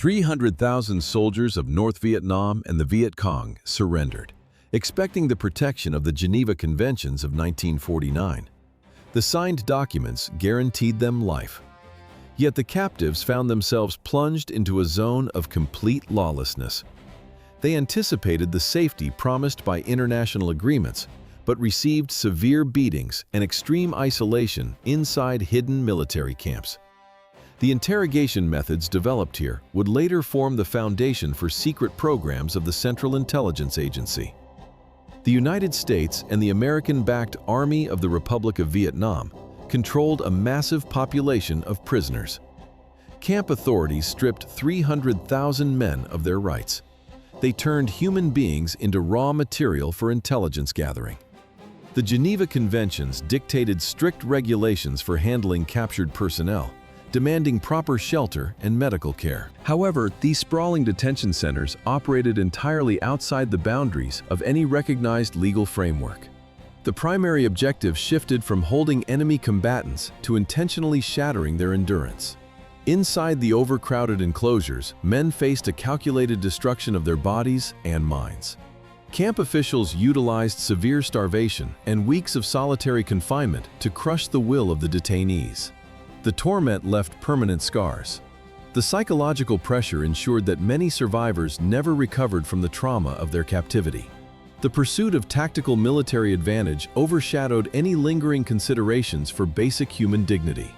300,000 soldiers of North Vietnam and the Vietcong surrendered, expecting the protection of the Geneva Conventions of 1949. The signed documents guaranteed them life. Yet the captives found themselves plunged into a zone of complete lawlessness. They anticipated the safety promised by international agreements, but received severe beatings and extreme isolation inside hidden military camps. The interrogation methods developed here would later form the foundation for secret programs of the Central Intelligence Agency. The United States and the American-backed Army of the Republic of Vietnam controlled a massive population of prisoners. Camp authorities stripped 300,000 men of their rights. They turned human beings into raw material for intelligence gathering. The Geneva Conventions dictated strict regulations for handling captured personnel, demanding proper shelter and medical care. However, these sprawling detention centers operated entirely outside the boundaries of any recognized legal framework. The primary objective shifted from holding enemy combatants to intentionally shattering their endurance. Inside the overcrowded enclosures, men faced a calculated destruction of their bodies and minds. Camp officials utilized severe starvation and weeks of solitary confinement to crush the will of the detainees. The torment left permanent scars. The psychological pressure ensured that many survivors never recovered from the trauma of their captivity. The pursuit of tactical military advantage overshadowed any lingering considerations for basic human dignity.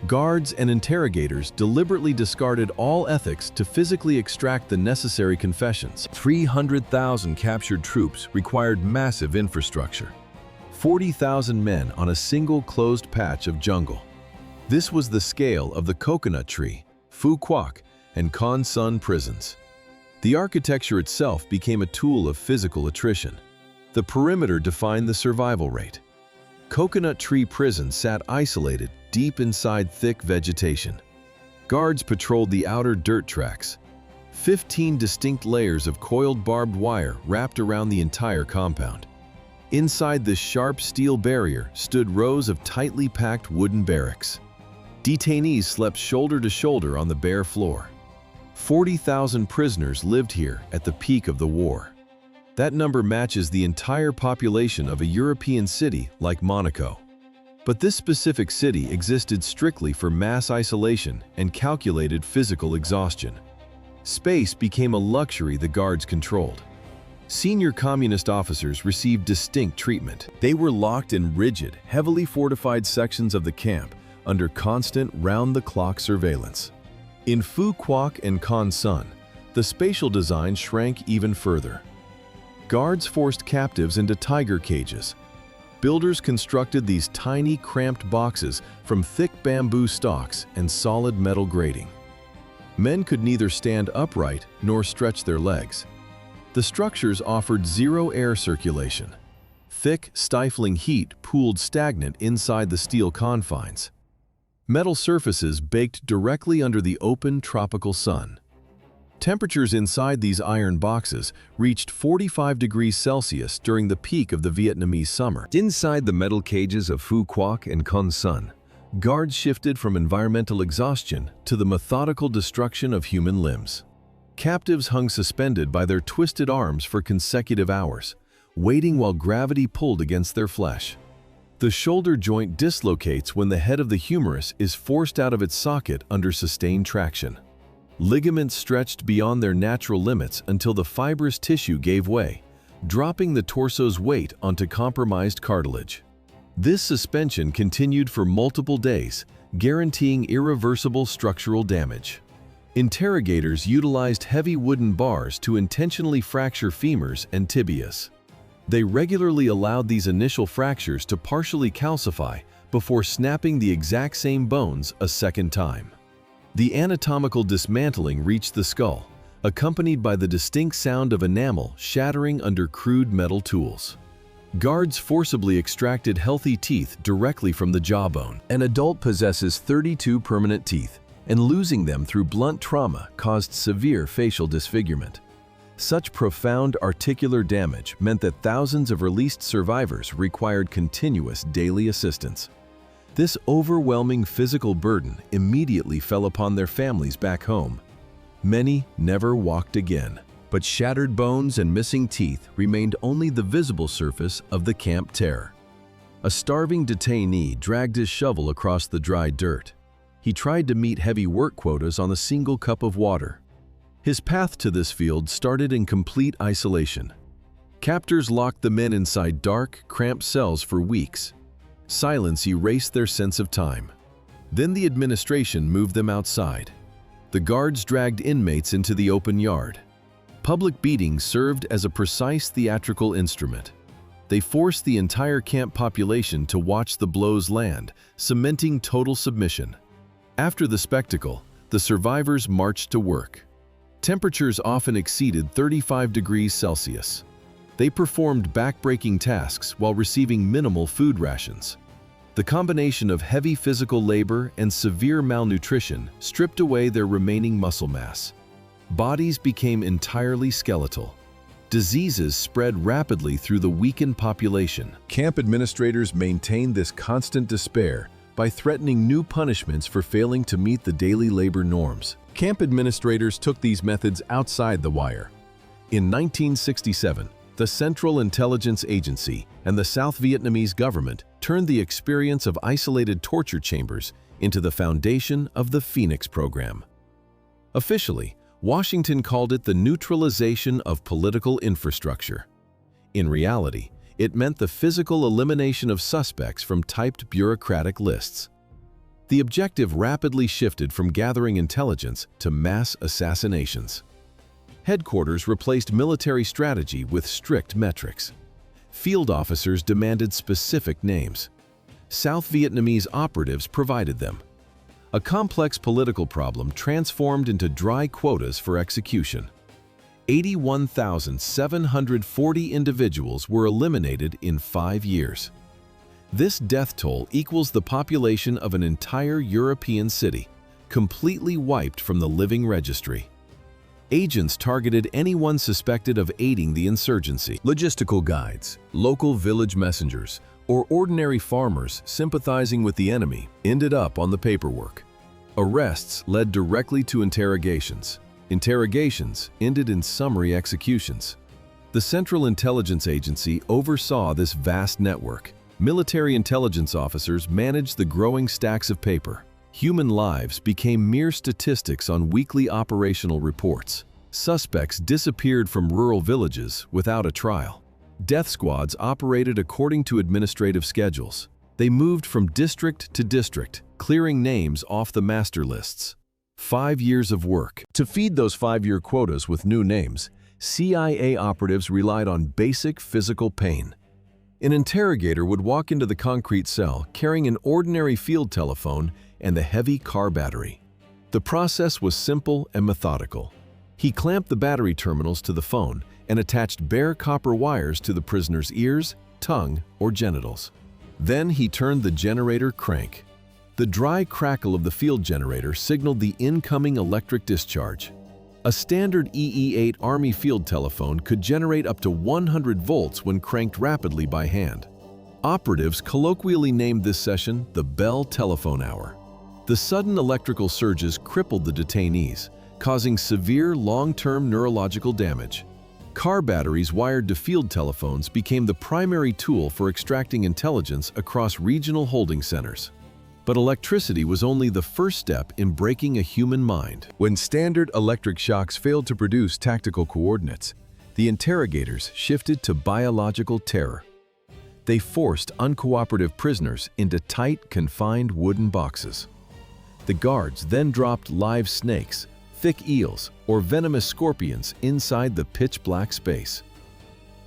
Guards and interrogators deliberately discarded all ethics to physically extract the necessary confessions. 300,000 captured troops required massive infrastructure. 40,000 men on a single closed patch of jungle. This was the scale of the Coconut Tree, Quoc, and Con Son prisons. The architecture itself became a tool of physical attrition. The perimeter defined the survival rate. Coconut Tree Prison sat isolated deep inside thick vegetation. Guards patrolled the outer dirt tracks. 15 distinct layers of coiled barbed wire wrapped around the entire compound. Inside this sharp steel barrier stood rows of tightly packed wooden barracks. Detainees slept shoulder to shoulder on the bare floor. 40,000 prisoners lived here at the peak of the war. That number matches the entire population of a European city like Monaco. But this specific city existed strictly for mass isolation and calculated physical exhaustion. Space became a luxury the guards controlled. Senior communist officers received distinct treatment. They were locked in rigid, heavily fortified sections of the camp under constant round-the-clock surveillance. In Quoc and Con Son, the spatial design shrank even further. Guards forced captives into tiger cages. Builders constructed these tiny, cramped boxes from thick bamboo stalks and solid metal grating. Men could neither stand upright nor stretch their legs. The structures offered zero air circulation. Thick, stifling heat pooled stagnant inside the steel confines. Metal surfaces baked directly under the open tropical sun. Temperatures inside these iron boxes reached 45 degrees Celsius during the peak of the Vietnamese summer. Inside the metal cages of Quoc and Con Son, guards shifted from environmental exhaustion to the methodical destruction of human limbs. Captives hung suspended by their twisted arms for consecutive hours, waiting while gravity pulled against their flesh. The shoulder joint dislocates when the head of the humerus is forced out of its socket under sustained traction. Ligaments stretched beyond their natural limits until the fibrous tissue gave way, dropping the torso's weight onto compromised cartilage. This suspension continued for multiple days, guaranteeing irreversible structural damage. Interrogators utilized heavy wooden bars to intentionally fracture femurs and tibias. They regularly allowed these initial fractures to partially calcify before snapping the exact same bones a second time. The anatomical dismantling reached the skull, accompanied by the distinct sound of enamel shattering under crude metal tools. Guards forcibly extracted healthy teeth directly from the jawbone. An adult possesses 32 permanent teeth, and losing them through blunt trauma caused severe facial disfigurement. Such profound articular damage meant that thousands of released survivors required continuous daily assistance. This overwhelming physical burden immediately fell upon their families back home. Many never walked again, but shattered bones and missing teeth remained only the visible surface of the camp terror. A starving detainee dragged his shovel across the dry dirt. He tried to meet heavy work quotas on a single cup of water. His path to this field started in complete isolation. Captors locked the men inside dark, cramped cells for weeks. Silence erased their sense of time. Then the administration moved them outside. The guards dragged inmates into the open yard. Public beatings served as a precise theatrical instrument. They forced the entire camp population to watch the blows land, cementing total submission. After the spectacle, the survivors marched to work. Temperatures often exceeded 35 degrees Celsius. They performed back-breaking tasks while receiving minimal food rations. The combination of heavy physical labor and severe malnutrition stripped away their remaining muscle mass. Bodies became entirely skeletal. Diseases spread rapidly through the weakened population. Camp administrators maintained this constant despair by threatening new punishments for failing to meet the daily labor norms. Camp administrators took these methods outside the wire. In 1967, the Central Intelligence Agency and the South Vietnamese government turned the experience of isolated torture chambers into the foundation of the Phoenix program. Officially, Washington called it the neutralization of political infrastructure. In reality, it meant the physical elimination of suspects from typed bureaucratic lists. The objective rapidly shifted from gathering intelligence to mass assassinations. Headquarters replaced military strategy with strict metrics. Field officers demanded specific names. South Vietnamese operatives provided them. A complex political problem transformed into dry quotas for execution. 81,740 individuals were eliminated in 5 years. This death toll equals the population of an entire European city, completely wiped from the living registry. Agents targeted anyone suspected of aiding the insurgency. Logistical guides, local village messengers, or ordinary farmers sympathizing with the enemy ended up on the paperwork. Arrests led directly to interrogations. Interrogations ended in summary executions. The Central Intelligence Agency oversaw this vast network. Military intelligence officers managed the growing stacks of paper. Human lives became mere statistics on weekly operational reports. Suspects disappeared from rural villages without a trial. Death squads operated according to administrative schedules. They moved from district to district, clearing names off the master lists. 5 years of work. To feed those 5-year quotas with new names, CIA operatives relied on basic physical pain. An interrogator would walk into the concrete cell carrying an ordinary field telephone and the heavy car battery. The process was simple and methodical. He clamped the battery terminals to the phone and attached bare copper wires to the prisoner's ears, tongue, or genitals. Then he turned the generator crank. The dry crackle of the field generator signaled the incoming electric discharge. A standard EE-8 Army field telephone could generate up to 100 volts when cranked rapidly by hand. Operatives colloquially named this session the Bell Telephone Hour. The sudden electrical surges crippled the detainees, causing severe long-term neurological damage. Car batteries wired to field telephones became the primary tool for extracting intelligence across regional holding centers. But electricity was only the first step in breaking a human mind. When standard electric shocks failed to produce tactical coordinates, the interrogators shifted to biological terror. They forced uncooperative prisoners into tight, confined wooden boxes. The guards then dropped live snakes, thick eels, or venomous scorpions inside the pitch-black space.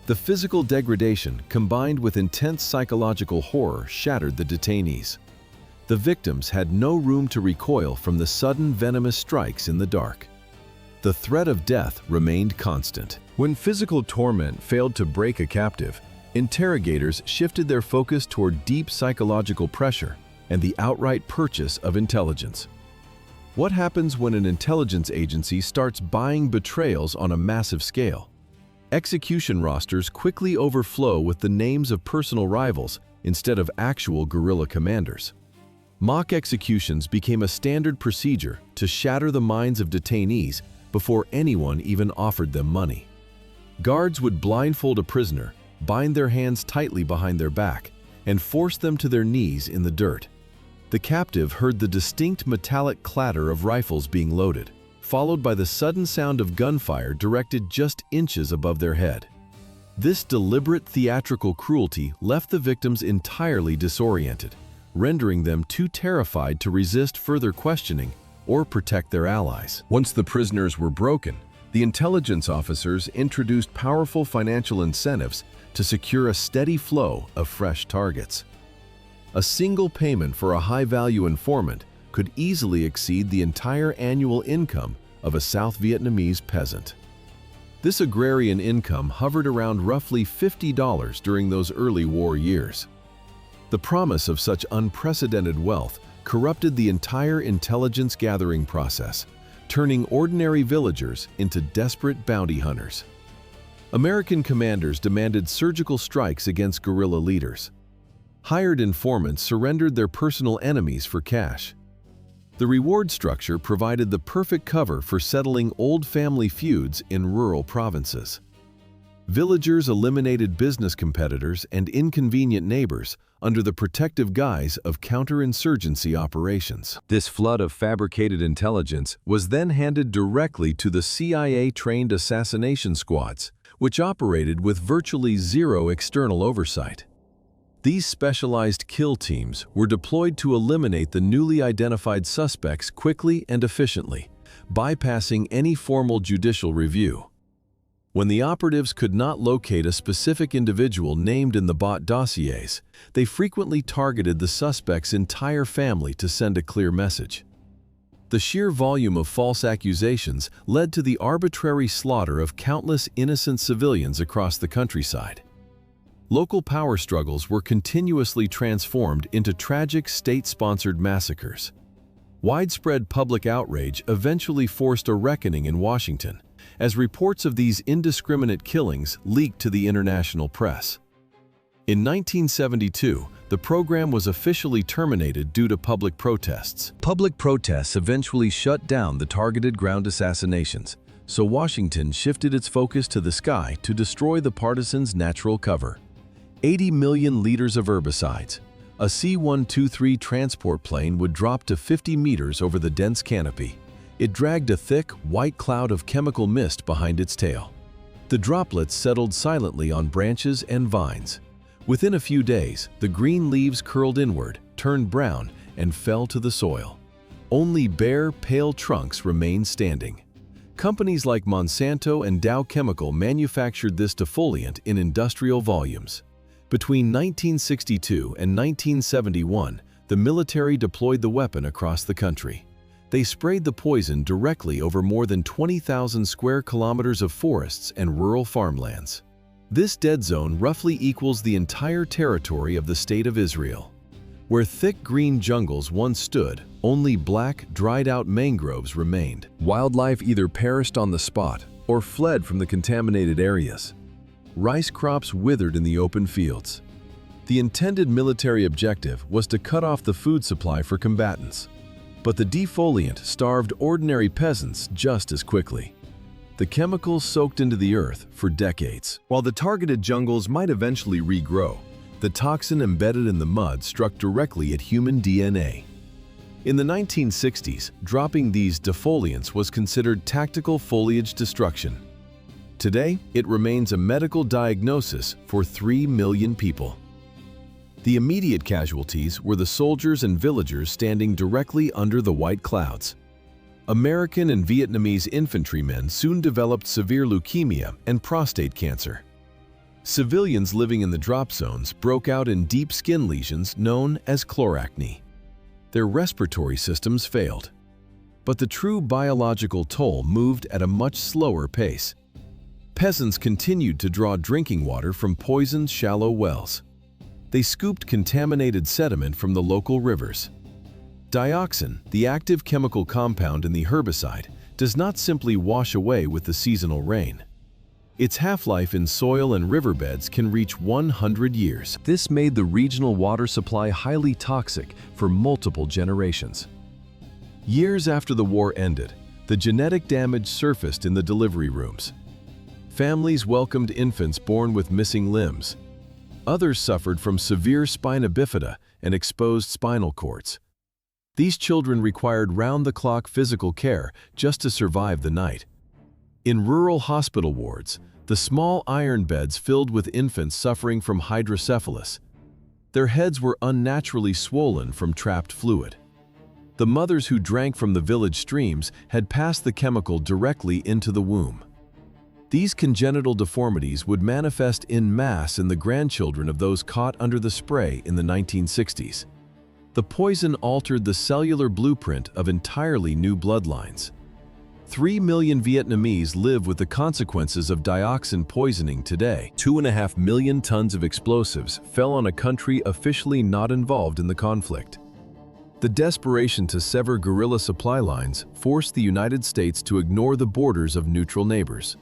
The physical degradation combined with intense psychological horror shattered the detainees. The victims had no room to recoil from the sudden venomous strikes in the dark. The threat of death remained constant. When physical torment failed to break a captive, interrogators shifted their focus toward deep psychological pressure and the outright purchase of intelligence. What happens when an intelligence agency starts buying betrayals on a massive scale? Execution rosters quickly overflow with the names of personal rivals instead of actual guerrilla commanders. Mock executions became a standard procedure to shatter the minds of detainees before anyone even offered them money. Guards would blindfold a prisoner, bind their hands tightly behind their back, and force them to their knees in the dirt. The captive heard the distinct metallic clatter of rifles being loaded, followed by the sudden sound of gunfire directed just inches above their head. This deliberate theatrical cruelty left the victims entirely disoriented, rendering them too terrified to resist further questioning or protect their allies. Once the prisoners were broken, the intelligence officers introduced powerful financial incentives to secure a steady flow of fresh targets. A single payment for a high-value informant could easily exceed the entire annual income of a South Vietnamese peasant. This agrarian income hovered around roughly $50 during those early war years. The promise of such unprecedented wealth corrupted the entire intelligence gathering process, turning ordinary villagers into desperate bounty hunters. American commanders demanded surgical strikes against guerrilla leaders. Hired informants surrendered their personal enemies for cash. The reward structure provided the perfect cover for settling old family feuds in rural provinces. Villagers eliminated business competitors and inconvenient neighbors under the protective guise of counterinsurgency operations. This flood of fabricated intelligence was then handed directly to the CIA-trained assassination squads, which operated with virtually zero external oversight. These specialized kill teams were deployed to eliminate the newly identified suspects quickly and efficiently, bypassing any formal judicial review. When the operatives could not locate a specific individual named in the bot dossiers, they frequently targeted the suspect's entire family to send a clear message. The sheer volume of false accusations led to the arbitrary slaughter of countless innocent civilians across the countryside. Local power struggles were continuously transformed into tragic state-sponsored massacres. Widespread public outrage eventually forced a reckoning in Washington, as reports of these indiscriminate killings leaked to the international press. In 1972, the program was officially terminated due to public protests. Public protests eventually shut down the targeted ground assassinations, so Washington shifted its focus to the sky to destroy the partisans' natural cover. 80 million liters of herbicides. A C-123 transport plane would drop to 50 meters over the dense canopy. It dragged a thick, white cloud of chemical mist behind its tail. The droplets settled silently on branches and vines. Within a few days, the green leaves curled inward, turned brown, and fell to the soil. Only bare, pale trunks remained standing. Companies like Monsanto and Dow Chemical manufactured this defoliant in industrial volumes. Between 1962 and 1971, the military deployed the weapon across the country. They sprayed the poison directly over more than 20,000 square kilometers of forests and rural farmlands. This dead zone roughly equals the entire territory of the State of Israel. Where thick green jungles once stood, only black, dried-out mangroves remained. Wildlife either perished on the spot or fled from the contaminated areas. Rice crops withered in the open fields. The intended military objective was to cut off the food supply for combatants. But the defoliant starved ordinary peasants just as quickly. The chemicals soaked into the earth for decades. While the targeted jungles might eventually regrow, the toxin embedded in the mud struck directly at human DNA. In the 1960s, dropping these defoliants was considered tactical foliage destruction. Today, it remains a medical diagnosis for 3 million people. The immediate casualties were the soldiers and villagers standing directly under the white clouds. American and Vietnamese infantrymen soon developed severe leukemia and prostate cancer. Civilians living in the drop zones broke out in deep skin lesions known as chloracne. Their respiratory systems failed. But the true biological toll moved at a much slower pace. Peasants continued to draw drinking water from poisoned shallow wells. They scooped contaminated sediment from the local rivers. Dioxin, the active chemical compound in the herbicide, does not simply wash away with the seasonal rain. Its half-life in soil and riverbeds can reach 100 years. This made the regional water supply highly toxic for multiple generations. Years after the war ended, The genetic damage surfaced in the delivery rooms. Families welcomed infants born with missing limbs. Others suffered from severe spina bifida and exposed spinal cords. These children required round-the-clock physical care just to survive the night. In rural hospital wards, the small iron beds filled with infants suffering from hydrocephalus. Their heads were unnaturally swollen from trapped fluid. The mothers who drank from the village streams had passed the chemical directly into the womb. These congenital deformities would manifest en masse in the grandchildren of those caught under the spray in the 1960s. The poison altered the cellular blueprint of entirely new bloodlines. 3 million Vietnamese live with the consequences of dioxin poisoning today. 2.5 million tons of explosives fell on a country officially not involved in the conflict. The desperation to sever guerrilla supply lines forced the United States to ignore the borders of neutral neighbors.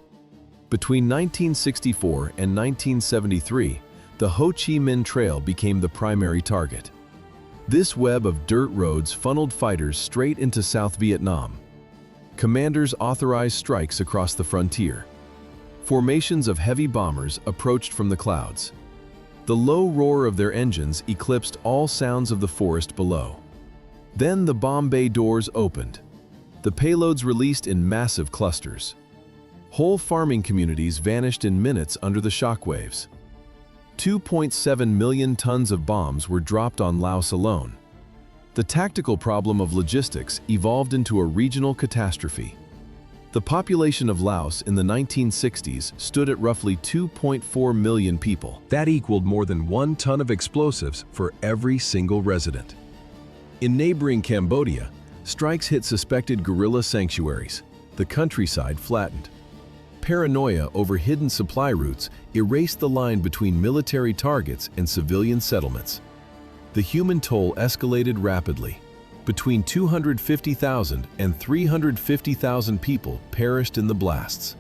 Between 1964 and 1973, the Ho Chi Minh Trail became the primary target. This web of dirt roads funneled fighters straight into South Vietnam. Commanders authorized strikes across the frontier. Formations of heavy bombers approached from the clouds. The low roar of their engines eclipsed all sounds of the forest below. Then the bomb bay doors opened. The payloads released in massive clusters. Whole farming communities vanished in minutes under the shockwaves. 2.7 million tons of bombs were dropped on Laos alone. The tactical problem of logistics evolved into a regional catastrophe. The population of Laos in the 1960s stood at roughly 2.4 million people. That equaled more than 1 ton of explosives for every single resident. In neighboring Cambodia, strikes hit suspected guerrilla sanctuaries. The countryside flattened. Paranoia over hidden supply routes erased the line between military targets and civilian settlements. The human toll escalated rapidly. Between 250,000 and 350,000 people perished in the blasts.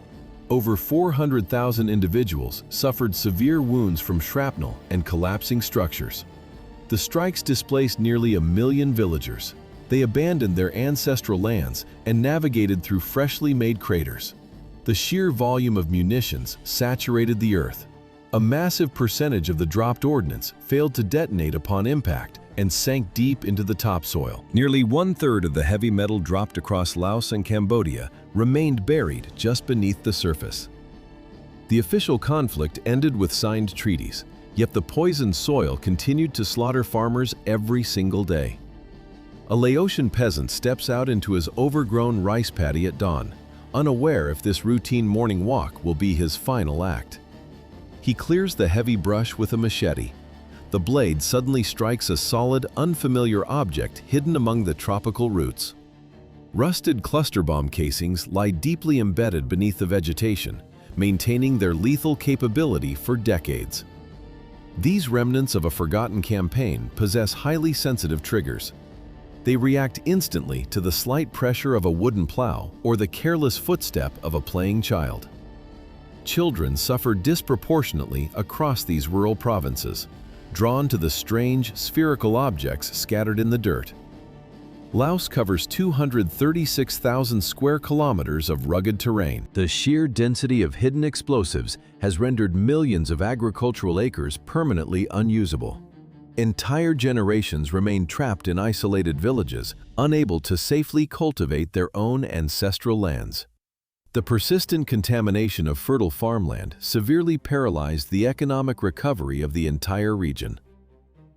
Over 400,000 individuals suffered severe wounds from shrapnel and collapsing structures. The strikes displaced nearly 1 million villagers. They abandoned their ancestral lands and navigated through freshly made craters. The sheer volume of munitions saturated the earth. A massive percentage of the dropped ordnance failed to detonate upon impact and sank deep into the topsoil. Nearly 1/3 of the heavy metal dropped across Laos and Cambodia remained buried just beneath the surface. The official conflict ended with signed treaties, yet the poisoned soil continued to slaughter farmers every single day. A Laotian peasant steps out into his overgrown rice paddy at dawn, unaware if this routine morning walk will be his final act. He clears the heavy brush with a machete. The blade suddenly strikes a solid, unfamiliar object hidden among the tropical roots. Rusted cluster bomb casings lie deeply embedded beneath the vegetation, maintaining their lethal capability for decades. These remnants of a forgotten campaign possess highly sensitive triggers. They react instantly to the slight pressure of a wooden plow or the careless footstep of a playing child. Children suffer disproportionately across these rural provinces, drawn to the strange, spherical objects scattered in the dirt. Laos covers 236,000 square kilometers of rugged terrain. The sheer density of hidden explosives has rendered millions of agricultural acres permanently unusable. Entire generations remain trapped in isolated villages, unable to safely cultivate their own ancestral lands. The persistent contamination of fertile farmland severely paralyzed the economic recovery of the entire region.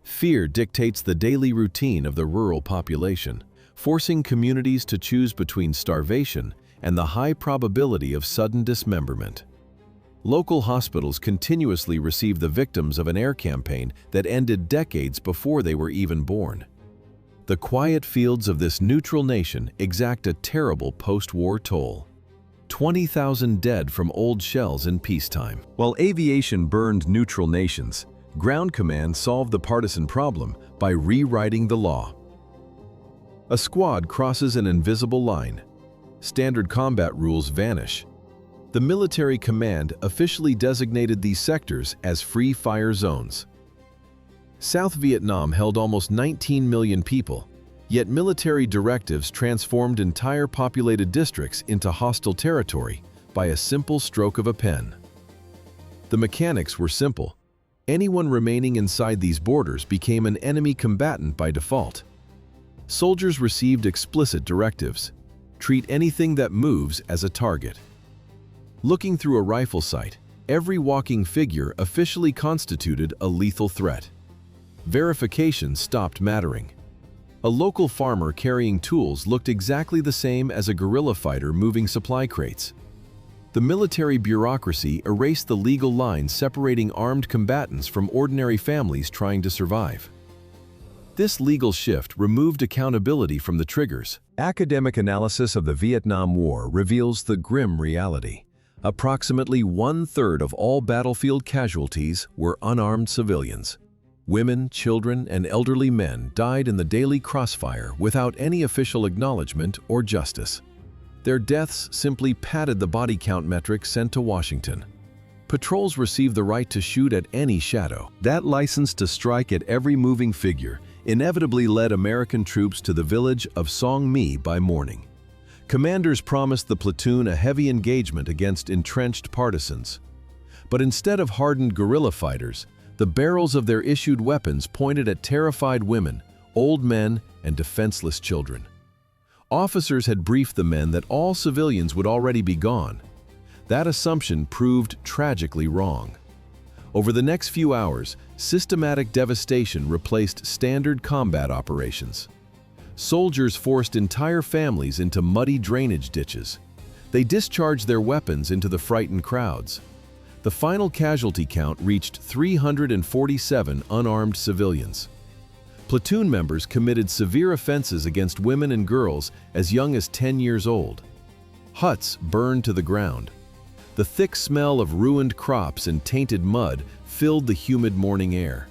Fear dictates the daily routine of the rural population, forcing communities to choose between starvation and the high probability of sudden dismemberment. Local hospitals continuously receive the victims of an air campaign that ended decades before they were even born. The quiet fields of this neutral nation exact a terrible post-war toll. 20,000 dead from old shells in peacetime. While aviation burned neutral nations, Ground Command solved the partisan problem by rewriting the law. A squad crosses an invisible line. Standard combat rules vanish. The military command officially designated these sectors as free fire zones. South Vietnam held almost 19 million people, Yet military directives transformed entire populated districts into hostile territory by a simple stroke of a pen. The mechanics were simple. Anyone remaining inside these borders became an enemy combatant by default. Soldiers received explicit directives: treat anything that moves as a target. Looking through a rifle sight, every walking figure officially constituted a lethal threat. Verification stopped mattering. A local farmer carrying tools looked exactly the same as a guerrilla fighter moving supply crates. The military bureaucracy erased the legal line separating armed combatants from ordinary families trying to survive. This legal shift removed accountability from the triggers. Academic analysis of the Vietnam War reveals the grim reality. Approximately 1/3 of all battlefield casualties were unarmed civilians. Women, children, and elderly men died in the daily crossfire without any official acknowledgement or justice. Their deaths simply padded the body count metric sent to Washington. Patrols received the right to shoot at any shadow. That license to strike at every moving figure inevitably led American troops to the village of Song Mi by morning. Commanders promised the platoon a heavy engagement against entrenched partisans. But instead of hardened guerrilla fighters, the barrels of their issued weapons pointed at terrified women, old men, and defenseless children. Officers had briefed the men that all civilians would already be gone. That assumption proved tragically wrong. Over the next few hours, systematic devastation replaced standard combat operations. Soldiers forced entire families into muddy drainage ditches. They discharged their weapons into the frightened crowds. The final casualty count reached 347 unarmed civilians. Platoon members committed severe offenses against women and girls as young as 10 years old. Huts burned to the ground. The thick smell of ruined crops and tainted mud filled the humid morning air.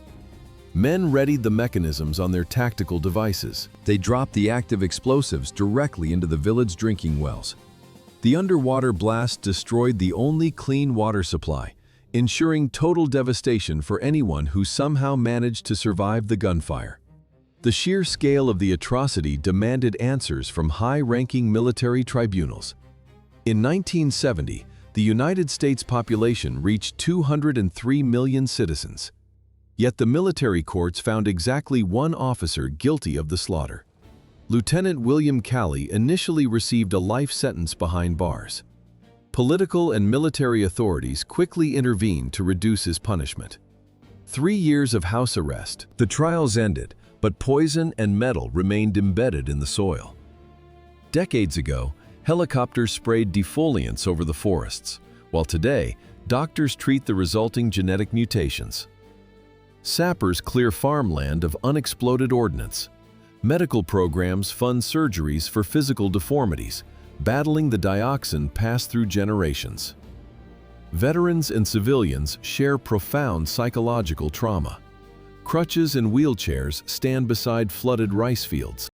Men readied the mechanisms on their tactical devices. They dropped the active explosives directly into the village drinking wells. The underwater blast destroyed the only clean water supply, ensuring total devastation for anyone who somehow managed to survive the gunfire. The sheer scale of the atrocity demanded answers from high-ranking military tribunals. In 1970, the United States population reached 203 million citizens. Yet the military courts found exactly one officer guilty of the slaughter. Lieutenant William Calley initially received a life sentence behind bars. Political and military authorities quickly intervened to reduce his punishment. 3 years of house arrest. The trials ended, but poison and metal remained embedded in the soil. Decades ago, helicopters sprayed defoliants over the forests, while today, doctors treat the resulting genetic mutations. Sappers clear farmland of unexploded ordnance. Medical programs fund surgeries for physical deformities, battling the dioxin passed through generations. Veterans and civilians share profound psychological trauma. Crutches and wheelchairs stand beside flooded rice fields.